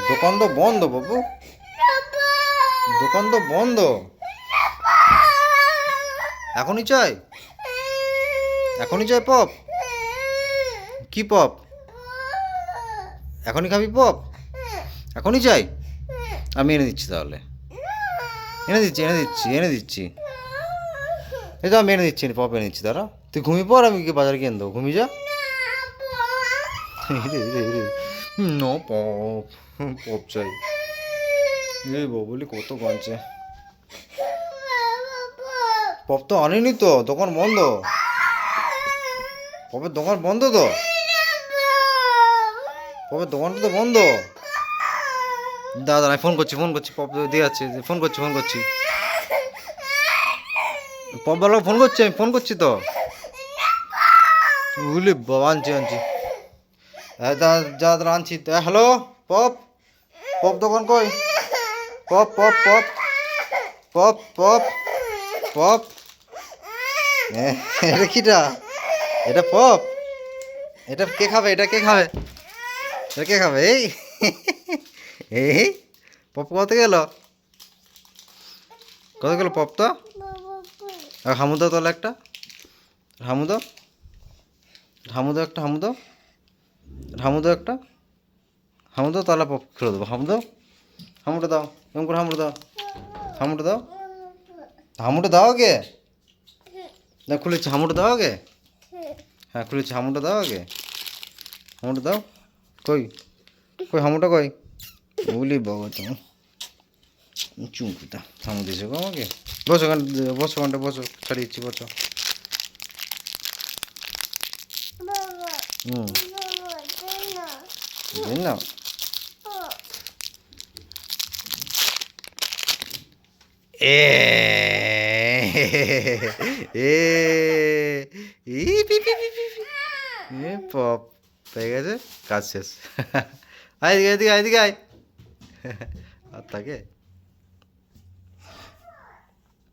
দোকান তো বন্ধ বাবু, দোকান তো বন্ধ। এখনই চাই, এখনই চাই পপ? কি পপ? এখনই খাবি পপ? এখনই চাই? আমি এনে দিচ্ছি তাহলে, এনে দিচ্ছি এনে দিচ্ছি এনে দিচ্ছি। এই তো আমি এনে দিচ্ছি, পপ এনে দিচ্ছি। দাঁড়া, তুই ঘুমিয়ে পর, আমি বাজারে কিনে দেবো, ঘুমিয়ে যা। নো পপ, পপ চাই। এই বলি কত কাঁদছে। পপ তো আনিনি তো, দোকান বন্ধ। পপের দোকান বন্ধ তো, পপের দোকানটা তো বন্ধ। দাদা আমি ফোন করছি, ফোন করছি, পপ দিয়ে যাচ্ছে, ফোন করছি, ফোন করছি। পপ বালা ফোন করছি, আমি ফোন করছি তো। বুঝলি বাবা, আনছি আনছি। হ্যাঁ যা দাদা আনছি। হ্যালো পপ, পপ দোকান কই? Pop pop pop pop pop pop. এটা কিটা? এটা পপ? এটা কে খাবে? এটা কে খাবে? এটা কে খাবে? এই এই পপ কত গেল? কত গেল পপ তো? আর হামুদা তাহলে একটা, হামুদা, হামুদা একটা, হামুদা, হামুদা একটা, হামুদা তাহলে পপ খেলে দেবো। হামুদা, হামুটা দাও, এরকম করে হামুটা দাও, হামুটা দাও, হামুটা দাও আগে। না খুলেছি, হামুটা দাও আগে। হ্যাঁ খুলেছি, হামুটা দাও আগে, হামুটা দাও। কই কই হামুটা কই? বলি বাবা তুমি চুমকুটা হামু দিয়েছো গো আমাকে। বসো ওখানে, বসো ওখানটা, বসো, ছাড়িয়ে দিচ্ছি, বসো। হুম, দিন না। এ এ ই পি পি পি পি পি। এ পপ পেয়ে গেছে, কাজ শেষ। আয় এদিকে, এদিকে, এদিকে আয়। আর থাকে।